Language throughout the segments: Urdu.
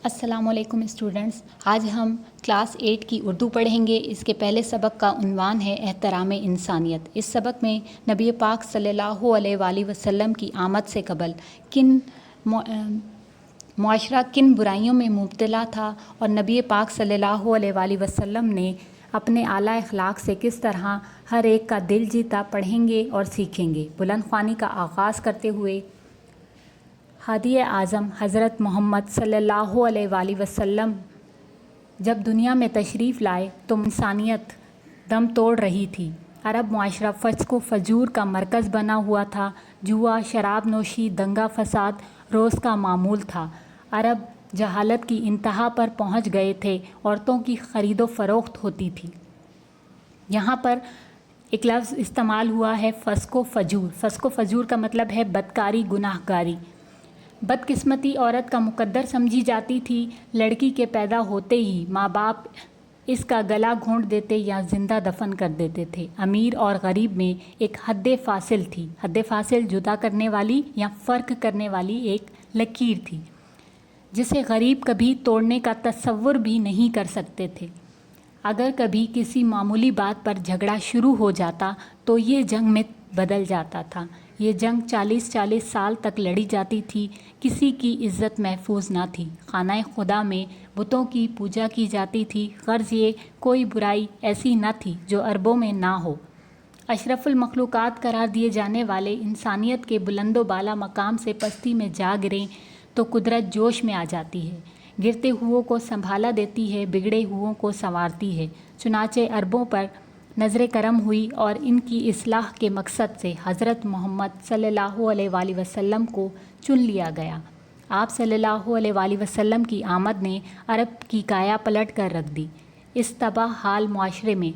السلام علیکم اسٹوڈنٹس، آج ہم کلاس 8 کی اردو پڑھیں گے۔ اس کے پہلے سبق کا عنوان ہے احترام انسانیت۔ اس سبق میں نبی پاک صلی اللہ علیہ وآلہ وسلم کی آمد سے قبل معاشرہ کن برائیوں میں مبتلا تھا اور نبی پاک صلی اللہ علیہ وآلہ وسلم نے اپنے اعلیٰ اخلاق سے کس طرح ہر ایک کا دل جیتا، پڑھیں گے اور سیکھیں گے۔ بلند خوانی کا آغاز کرتے ہوئے ہادی اعظم حضرت محمد صلی اللہ علیہ وآلہ وسلم جب دنیا میں تشریف لائے تو انسانیت دم توڑ رہی تھی۔ عرب معاشرہ فسق و فجور کا مرکز بنا ہوا تھا۔ جوا، شراب نوشی، دنگا فساد روز کا معمول تھا۔ عرب جہالت کی انتہا پر پہنچ گئے تھے۔ عورتوں کی خرید و فروخت ہوتی تھی۔ یہاں پر ایک لفظ استعمال ہوا ہے فسق و فجور۔ فسق و فجور کا مطلب ہے بدکاری، گناہ گاری۔ بدقسمتی عورت کا مقدر سمجھی جاتی تھی۔ لڑکی کے پیدا ہوتے ہی ماں باپ اس کا گلا گھونٹ دیتے یا زندہ دفن کر دیتے تھے۔ امیر اور غریب میں ایک حد فاصل تھی۔ حد فاصل جدا کرنے والی یا فرق کرنے والی ایک لکیر تھی جسے غریب کبھی توڑنے کا تصور بھی نہیں کر سکتے تھے۔ اگر کبھی کسی معمولی بات پر جھگڑا شروع ہو جاتا تو یہ جنگ میں بدل جاتا تھا۔ یہ جنگ 40 سال تک لڑی جاتی تھی۔ کسی کی عزت محفوظ نہ تھی۔ خانہ خدا میں بتوں کی پوجا کی جاتی تھی۔ غرض یہ کوئی برائی ایسی نہ تھی جو عربوں میں نہ ہو۔ اشرف المخلوقات قرار دیے جانے والے انسانیت کے بلند و بالا مقام سے پستی میں جا گریں تو قدرت جوش میں آ جاتی ہے، گرتے ہوئوں کو سنبھالا دیتی ہے، بگڑے ہوئوں کو سنوارتی ہے۔ چنانچہ عربوں پر نظر کرم ہوئی اور ان کی اصلاح کے مقصد سے حضرت محمد صلی اللہ علیہ وآلہ وسلم کو چن لیا گیا۔ آپ صلی اللہ علیہ وآلہ وسلم کی آمد نے عرب کی کایا پلٹ کر رکھ دی۔ اس تباہ حال معاشرے میں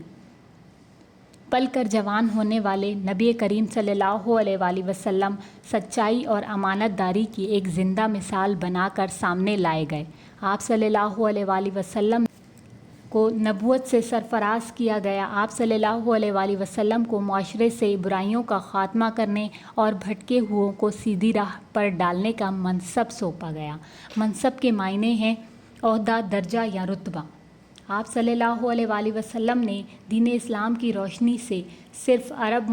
پل کر جوان ہونے والے نبی کریم صلی اللہ علیہ وآلہ وسلم سچائی اور امانت داری کی ایک زندہ مثال بنا کر سامنے لائے گئے۔ آپ صلی اللہ علیہ وآلہ وسلم کو نبوت سے سرفراز کیا گیا۔ آپ صلی اللہ علیہ وآلہ وسلم کو معاشرے سے برائیوں کا خاتمہ کرنے اور بھٹکے ہوئوں کو سیدھی راہ پر ڈالنے کا منصب سونپا گیا۔ منصب کے معنی ہیں عہدہ، درجہ یا رتبہ۔ آپ صلی اللہ علیہ وآلہ وسلم نے دین اسلام کی روشنی سے صرف عرب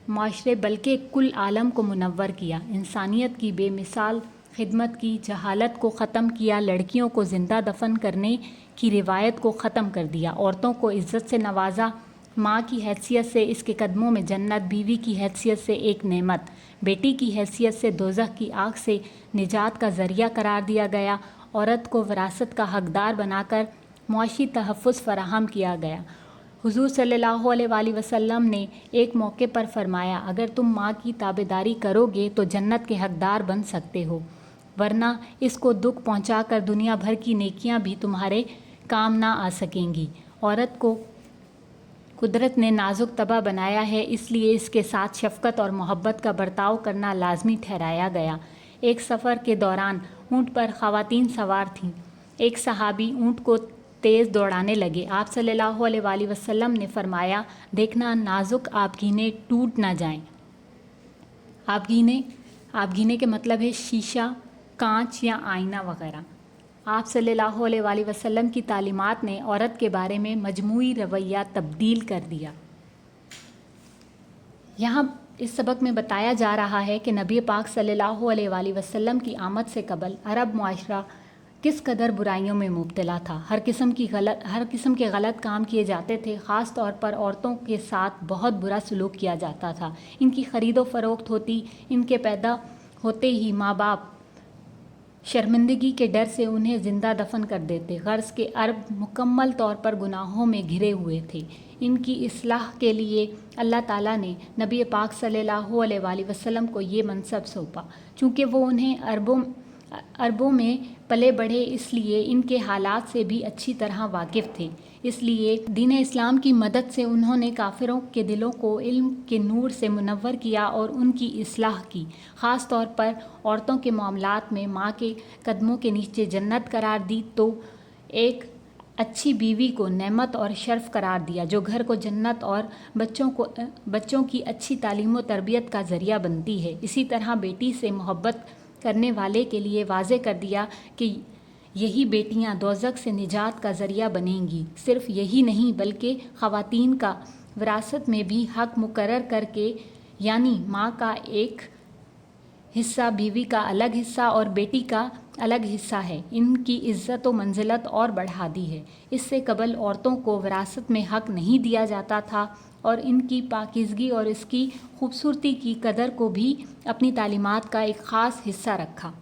معاشرے بلکہ کل عالم کو منور کیا۔ انسانیت کی بے مثال خدمت کی، جہالت کو ختم کیا، لڑکیوں کو زندہ دفن کرنے کی روایت کو ختم کر دیا، عورتوں کو عزت سے نوازا، ماں کی حیثیت سے اس کے قدموں میں جنت، بیوی کی حیثیت سے ایک نعمت، بیٹی کی حیثیت سے دوزخ کی آگ سے نجات کا ذریعہ قرار دیا گیا، عورت کو وراثت کا حقدار بنا کر معاشی تحفظ فراہم کیا گیا۔ حضور صلی اللہ علیہ وآلہ وسلم نے ایک موقع پر فرمایا، اگر تم ماں کی تابعداری کرو گے تو جنت کے حقدار بن سکتے ہو، ورنہ اس کو دکھ پہنچا کر دنیا بھر کی نیکیاں بھی تمہارے کام نہ آ سکیں گی۔ عورت کو قدرت نے نازک طبع بنایا ہے، اس لیے اس کے ساتھ شفقت اور محبت کا برتاؤ کرنا لازمی ٹھہرایا گیا۔ ایک سفر کے دوران اونٹ پر خواتین سوار تھیں۔ ایک صحابی اونٹ کو تیز دوڑانے لگے۔ آپ صلی اللہ علیہ وآلہ وسلم نے فرمایا، دیکھنا نازک آبگینے ٹوٹ نہ جائیں۔ آبگینے کے مطلب ہے شیشہ، کانچ یا آئینہ وغیرہ۔ آپ صلی اللہ علیہ وآلہ وسلم کی تعلیمات نے عورت کے بارے میں مجموعی رویہ تبدیل کر دیا۔ یہاں اس سبق میں بتایا جا رہا ہے کہ نبی پاک صلی اللہ علیہ وآلہ وسلم کی آمد سے قبل عرب معاشرہ کس قدر برائیوں میں مبتلا تھا۔ ہر قسم کے غلط کام کیے جاتے تھے۔ خاص طور پر عورتوں کے ساتھ بہت برا سلوک کیا جاتا تھا۔ ان کی خرید و فروخت ہوتی۔ ان کے پیدا ہوتے ہی ماں باپ شرمندگی کے ڈر سے انہیں زندہ دفن کر دیتے۔ غرض کہ عرب مکمل طور پر گناہوں میں گھرے ہوئے تھے۔ ان کی اصلاح کے لیے اللہ تعالیٰ نے نبی پاک صلی اللہ علیہ وآلہ وسلم کو یہ منصب سونپا۔ چونکہ وہ انہیں عربوں میں پلے بڑھے، اس لیے ان کے حالات سے بھی اچھی طرح واقف تھے۔ اس لیے دین اسلام کی مدد سے انہوں نے کافروں کے دلوں کو علم کے نور سے منور کیا اور ان کی اصلاح کی۔ خاص طور پر عورتوں کے معاملات میں ماں کے قدموں کے نیچے جنت قرار دی تو ایک اچھی بیوی کو نعمت اور شرف قرار دیا، جو گھر کو جنت اور بچوں کی اچھی تعلیم و تربیت کا ذریعہ بنتی ہے۔ اسی طرح بیٹی سے محبت کرنے والے کے لیے واضح کر دیا کہ یہی بیٹیاں دوزخ سے نجات کا ذریعہ بنیں گی۔ صرف یہی نہیں بلکہ خواتین کا وراثت میں بھی حق مقرر کر کے، یعنی ماں کا ایک حصہ، بیوی کا الگ حصہ اور بیٹی کا الگ حصہ ہے، ان کی عزت و منزلت اور بڑھا دی ہے۔ اس سے قبل عورتوں کو وراثت میں حق نہیں دیا جاتا تھا، اور ان کی پاکیزگی اور اس کی خوبصورتی کی قدر کو بھی اپنی تعلیمات کا ایک خاص حصہ رکھا۔